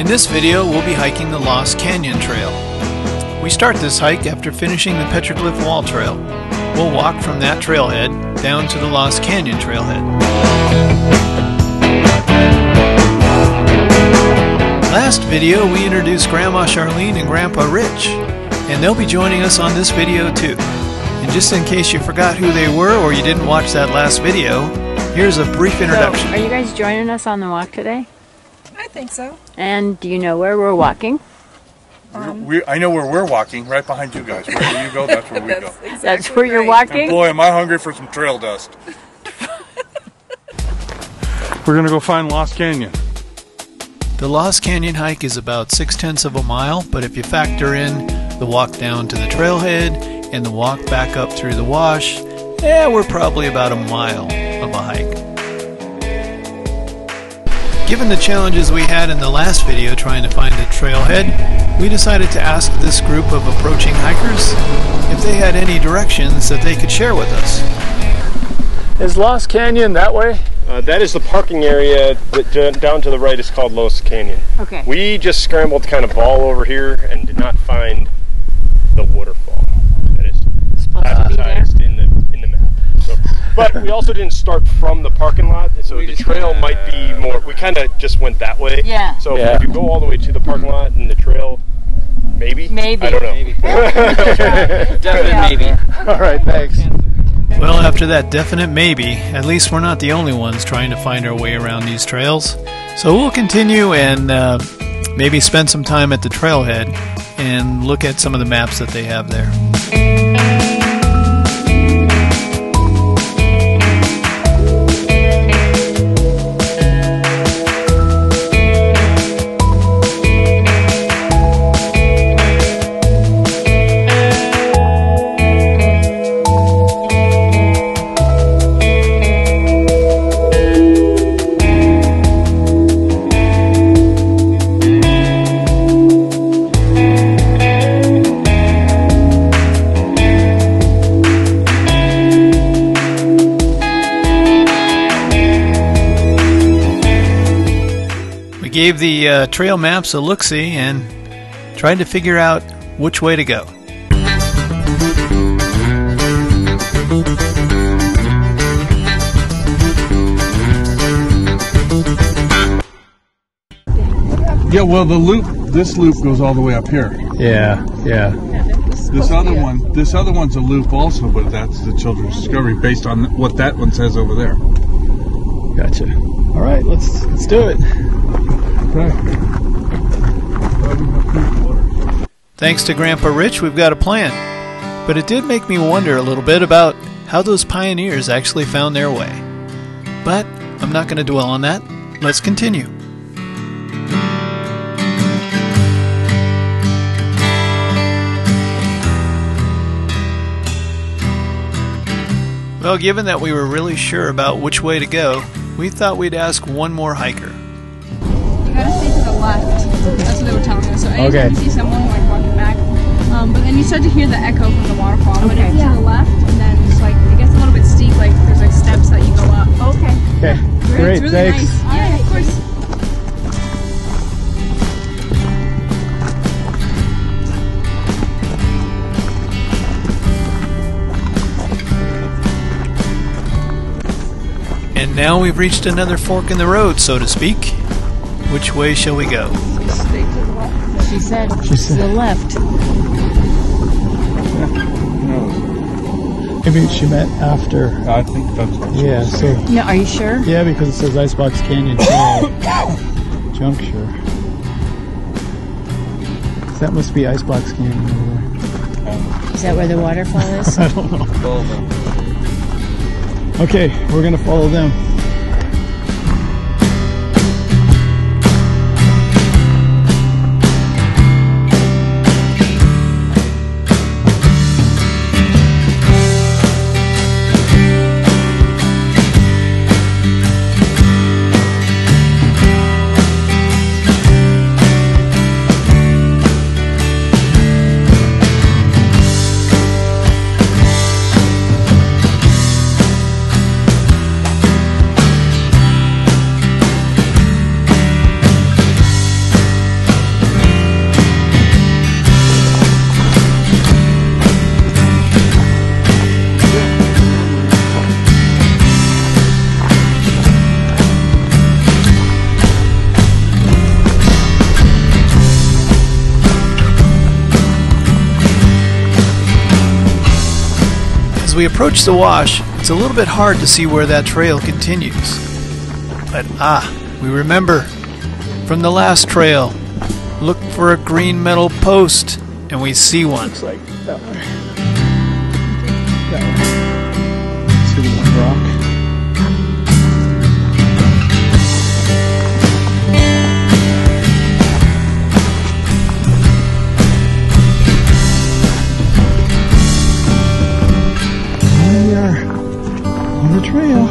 this video, we'll be hiking the Lost Canyon Trail. We start this hike after finishing the Petroglyph Wall trail. We'll walk from that trailhead down to the Lost Canyon trailhead. Last video, we introduced Grandma Charlene and Grandpa Rich, and they'll be joining us on this video too. And just in case you forgot who they were or you didn't watch that last video, here's a brief introduction. So, are you guys joining us on the walk today? I think so. And do you know where we're walking? I know where we're walking, right behind you guys. Wherever you go, that's where we go. Exactly that's where you're right. walking? And boy, am I hungry for some trail dust. We're going to go find Lost Canyon. The Lost Canyon hike is about 6/10 of a mile, but if you factor in the walk down to the trailhead and the walk back up through the wash, we're probably about a mile of a hike. Given the challenges we had in the last video trying to find the trailhead, we decided to ask this group of approaching hikers if they had any directions that they could share with us. Is Lost Canyon that way? That is the parking area that down to the right is called Lost Canyon. Okay. We just scrambled kind of all over here and did not find the waterfall that is advertised in the map. So, but we also didn't start from the parking lot, so the trail might be more. We kind of just went that way. Yeah. So if you go all the way to the parking lot and the trail, maybe. Maybe. I don't know. Maybe. Definitely maybe. All right, thanks. Well, after that definite maybe, at least we're not the only ones trying to find our way around these trails. So we'll continue and maybe spend some time at the trailhead and look at some of the maps that they have there. We gave the trail maps a look-see and tried to figure out which way to go. Yeah, well, this loop goes all the way up here. Yeah. This other one's a loop also, but that's the Children's Discovery based on what that one says over there. Gotcha. All right, let's do it. Thanks to Grandpa Rich, we've got a plan. But it did make me wonder a little bit about how those pioneers actually found their way. But I'm not going to dwell on that. Let's continue. Well, given that we were really sure about which way to go, we thought we'd ask one more hiker. You gotta stay to the left. That's what they were telling us. So anytime you see someone like walking back, but then you start to hear the echo from the waterfall. But it's to the left, and then it's like it gets a little bit steep. Like there's like steps that you go up. Okay. Great, it's really thanks. nice. Yeah, of course. And now we've reached another fork in the road, so to speak. Which way shall we go? She said to the left. Maybe she meant after. I think that's what So. No, are you sure? Yeah, because it says Icebox Canyon Trail Juncture. So that must be Icebox Canyon over there. Is that where the waterfall is? I don't know. Okay, we're gonna follow them. we approach the wash, it's a little bit hard to see where that trail continues. But we remember from the last trail, look for a green metal post, and we see one. Looks like that one. That one. See the one rock. Here we are on the trail.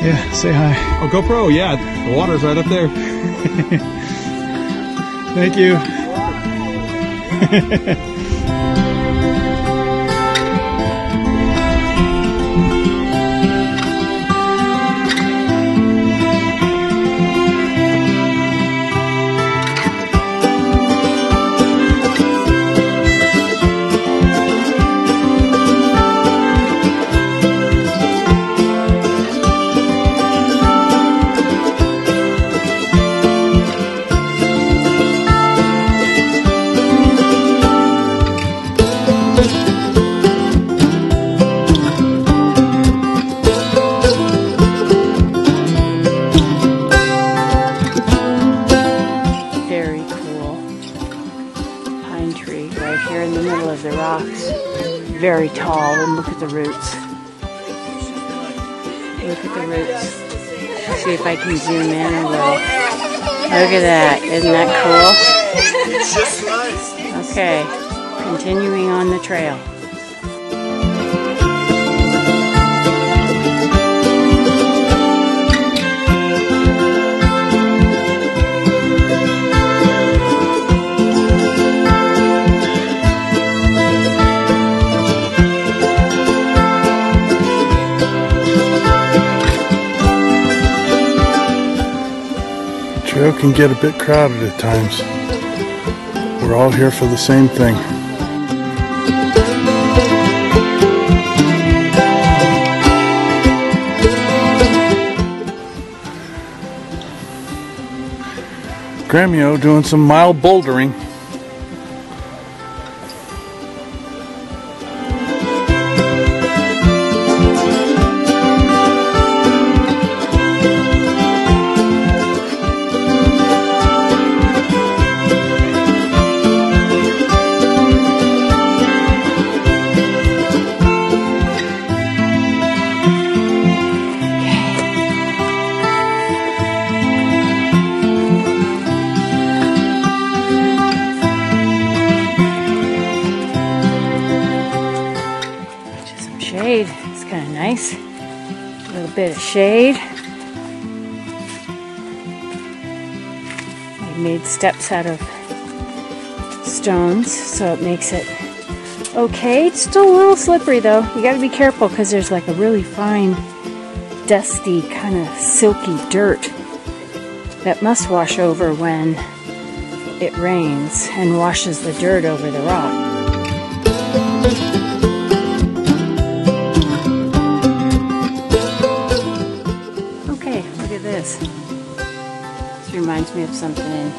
Yeah, say hi. Oh, GoPro, yeah. The water's right up there. Thank you. of the rocks. Very tall, and look at the roots. Look at the roots. See if I can zoom in a little. Look at that. Isn't that cool? It's just nice. Okay, continuing on the trail. trail can get a bit crowded at times. We're all here for the same thing. Gremio doing some mild bouldering. Shade. It's kind of nice. A little bit of shade. I made steps out of stones, so it makes it okay. It's still a little slippery though. You got to be careful because there's like a really fine, dusty, kind of silky dirt that must wash over when it rains and washes the dirt over the rock. This reminds me of something in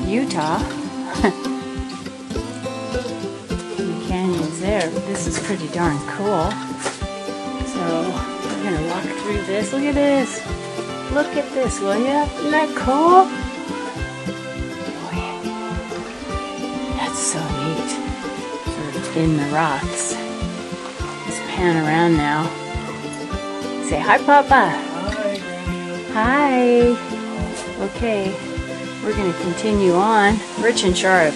Utah. The canyons there. This is pretty darn cool. So we're gonna walk through this. Look at this. Look at this, will ya? Isn't that cool? Boy, that's so neat. Sort of in the rocks. Let's pan around now. Say hi, Papa. Hi. Okay, we're going to continue on. Rich and Sharp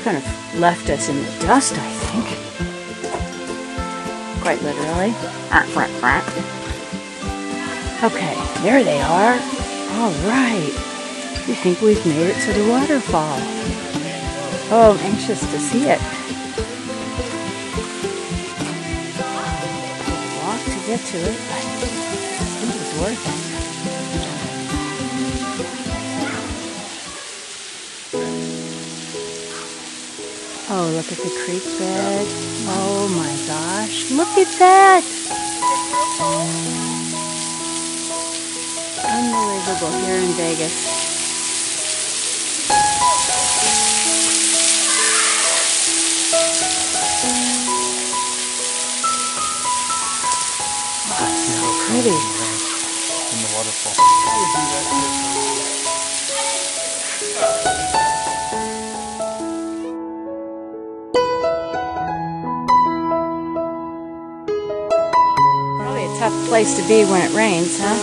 kind of left us in the dust, I think. Quite literally. Okay, there they are. All right. We think we've made it to the waterfall. Oh, I'm anxious to see it. We'll walk to get to it, but I think it's worth it. Oh, look at the creek bed. Oh my gosh, look at that! Unbelievable here in Vegas. Oh, it's so pretty. In the waterfall. Tough place to be when it rains, huh?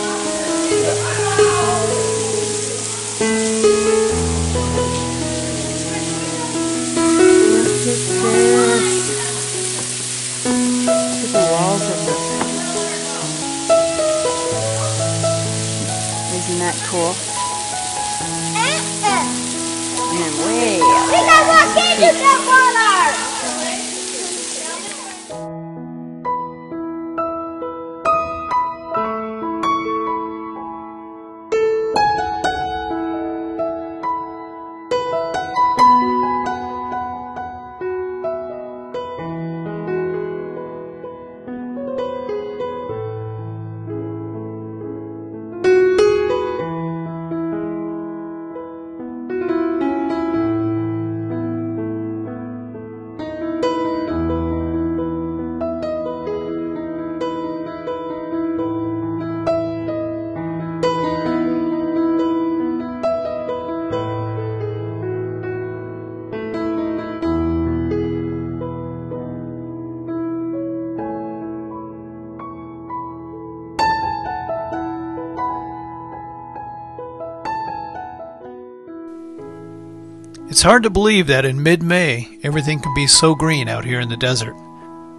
Look at this. Look at the walls of it. Isn't that cool? And way up there. It's hard to believe that in mid-May, everything can be so green out here in the desert.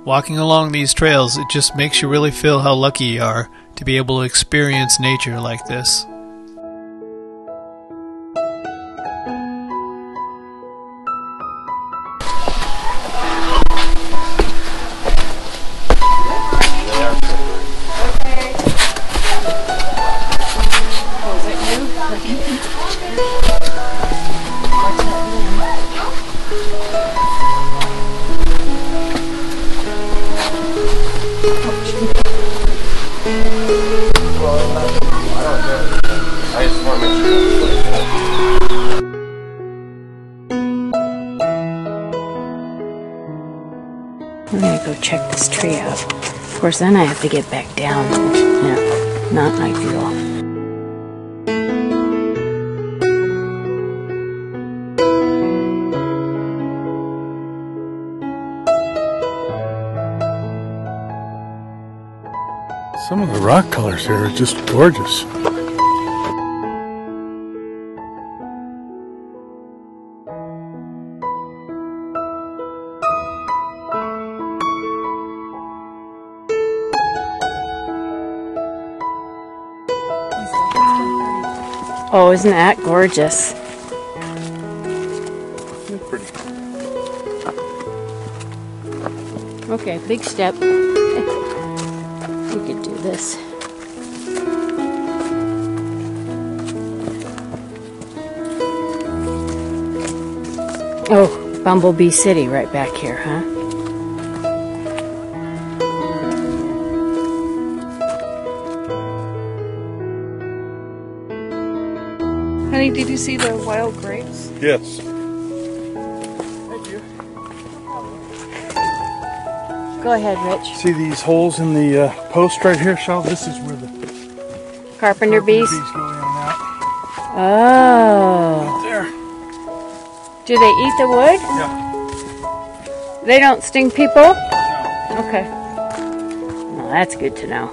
Walking along these trails, it just makes you really feel how lucky you are to be able to experience nature like this. We're gonna go check this tree out. Of course, then I have to get back down. No, not ideal. Some of the rock colors here are just gorgeous. Oh, isn't that gorgeous? They're pretty. Okay, big step. We could do this. Oh, Bumblebee City right back here, huh? Honey, did you see the wild grapes? Yes. Go ahead, Rich. See these holes in the post right here, Shell? This is where the Carpenter bees. go in and out. Oh. There. Do they eat the wood? Yeah. They don't sting people? Okay. Well, that's good to know.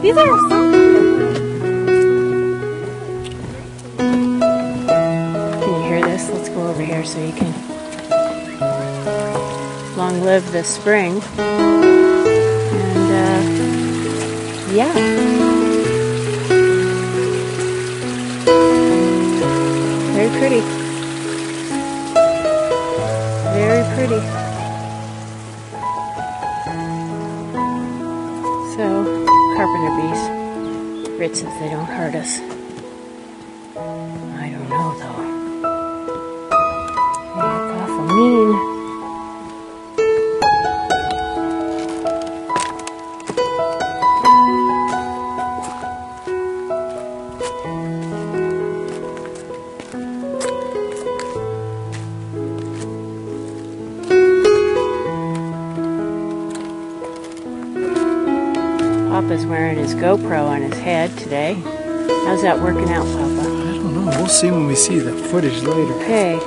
These are so good. Can you hear this? Let's go over here so you can. Long live the spring. And yeah. Very pretty. Very pretty. So, carpenter bees. Rich says they don't hurt us. I don't know though. They look awful mean. Papa's wearing his GoPro on his head today. How's that working out, Papa? I don't know. We'll see when we see the footage later. Okay.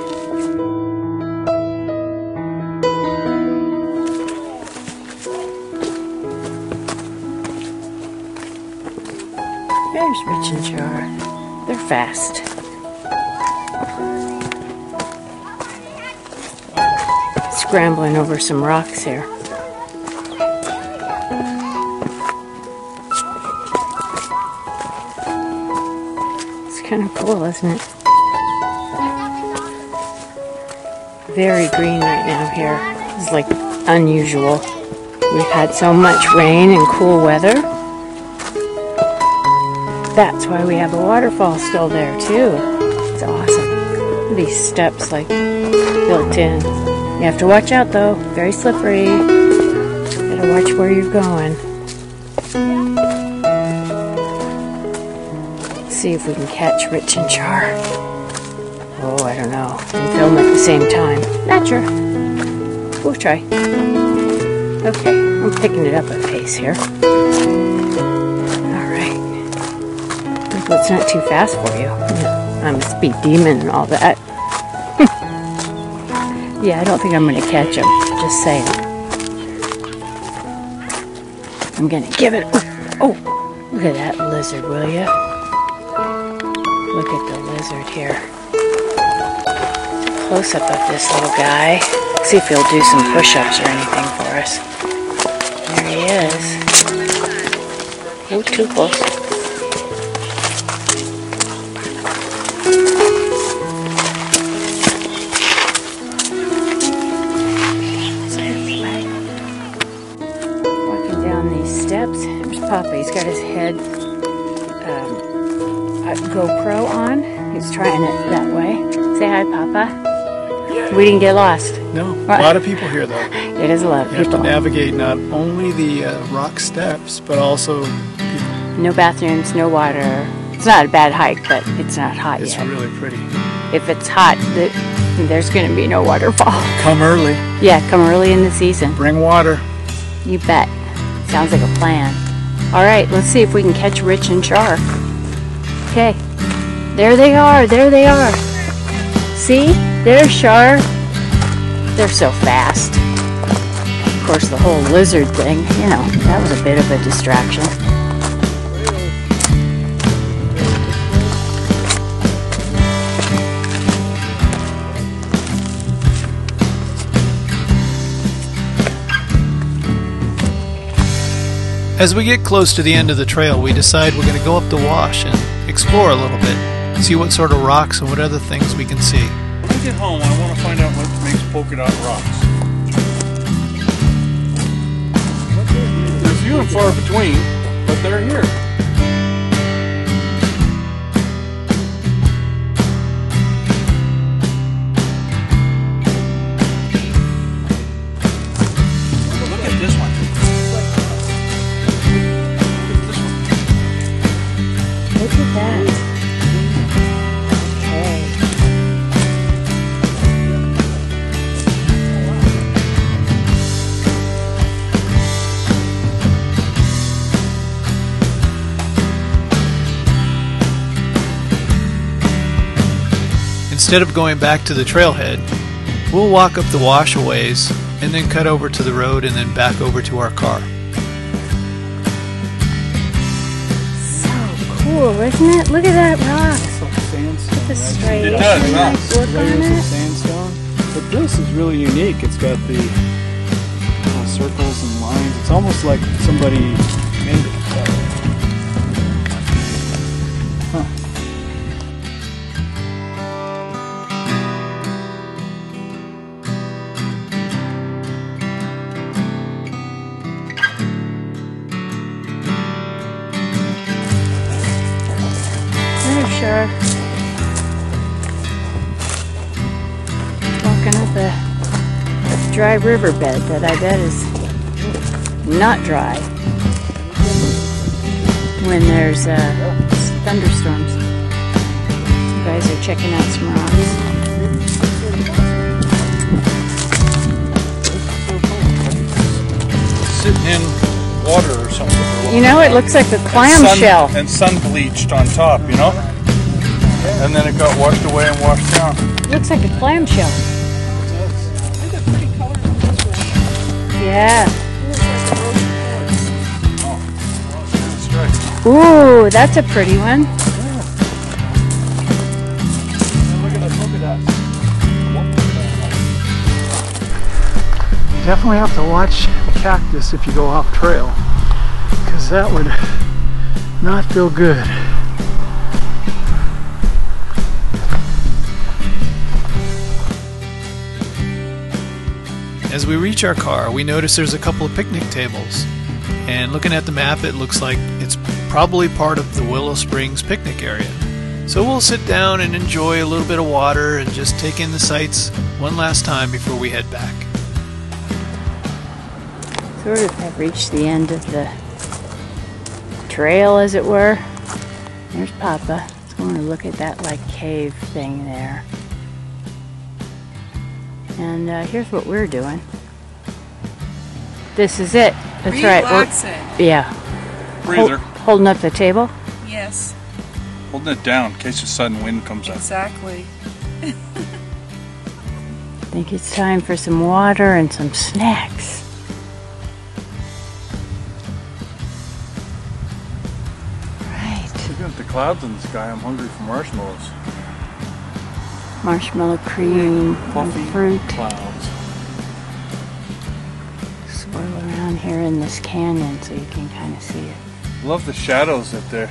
There's Rich and Char. They're fast. Scrambling over some rocks here. Kind of cool, isn't it? Very green right now here. It's like unusual. We've had so much rain and cool weather. That's why we have a waterfall still there too. It's awesome. These steps like built in. You have to watch out though. Very slippery. Gotta watch where you're going. See if we can catch Rich and Char. Oh, I don't know. And film at the same time. Not sure. We'll try. Okay, I'm picking it up a pace here. Alright. Hope it's not too fast for you. I'm a speed demon and all that. Yeah, I don't think I'm going to catch him. Just saying. I'm going to give it... Oh, look at that lizard, will you? Look at the lizard here. Close up of this little guy. See if he'll do some push-ups or anything for us. There he is. Oh, too close. Walking down these steps. There's Papa. He's got his head GoPro on. He's trying it that way. Say hi, Papa. We didn't get lost. No, a lot of people here though. It is a lot of You have to people. navigate not only the rock steps, but also No bathrooms, no water. It's not a bad hike, but it's not hot it's yet. really pretty. If it's hot, there's going to be no waterfall. Come early, Yeah, come early in the season. bring water. You bet. Sounds like a plan. All right, let's see if we can catch Rich and Char. Okay. There they are. There they are. See? There's Char. They're so fast. Of course, the whole lizard thing, you know, that was a bit of a distraction. As we get close to the end of the trail, we decide we're going to go up the wash and explore a little bit, see what sort of rocks and what other things we can see. When I get home, I want to find out what makes polka dot rocks. They're few and far between, but they're here. Look at this one. Look at that. Okay. Instead of going back to the trailhead, we'll walk up the wash a ways and then cut over to the road and then back over to our car. So cool, isn't it? Look at that rock. Sandstone. The straight. It does, huh? Nice look on Layers of it. sandstone. But this is really unique. It's got the circles and lines. It's almost like somebody made it. Huh. There, sure. Walking up a dry riverbed that I bet is not dry when there's thunderstorms. You guys are checking out some rocks. Sitting in water or something. You know, it looks like a clamshell. And sun bleached on top, you know? And then it got washed away and washed down. Looks like a clamshell. Yeah. That's right. Ooh, that's a pretty one. Look at that polka dot. You definitely have to watch cactus if you go off trail, because that would not feel good. As we reach our car, we notice there's a couple of picnic tables. And looking at the map, it looks like it's probably part of the Willow Springs picnic area. So we'll sit down and enjoy a little bit of water and just take in the sights one last time before we head back. Sort of have reached the end of the trail, as it were. There's Papa. He's going to look at that like cave thing there. And here's what we're doing. This is it. That's right. Relaxing. Yeah. Breather. Holding up the table. Yes, Holding it down in case a sudden wind comes up. exactly. I think it's time for some water and some snacks. Right. Looking at the clouds in the sky, I'm hungry for marshmallows. Marshmallow cream Puffy and fruit. clouds. Swirl around here in this canyon so you can kind of see it. Love the shadows that the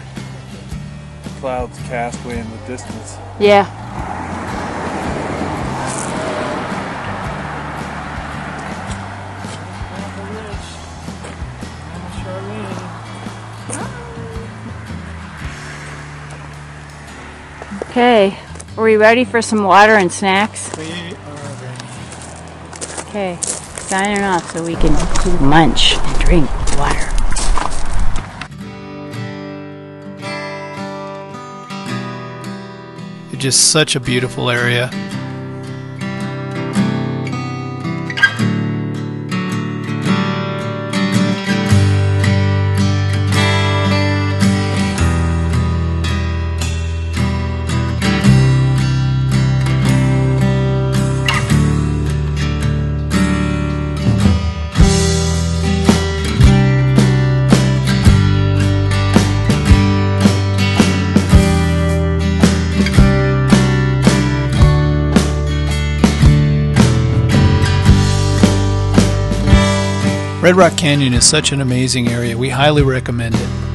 clouds cast way in the distance. Yeah. Okay, are we ready for some water and snacks? We are ready. Okay, signing off so we can munch and drink water. It's just such a beautiful area. Red Rock Canyon is such an amazing area. We highly recommend it.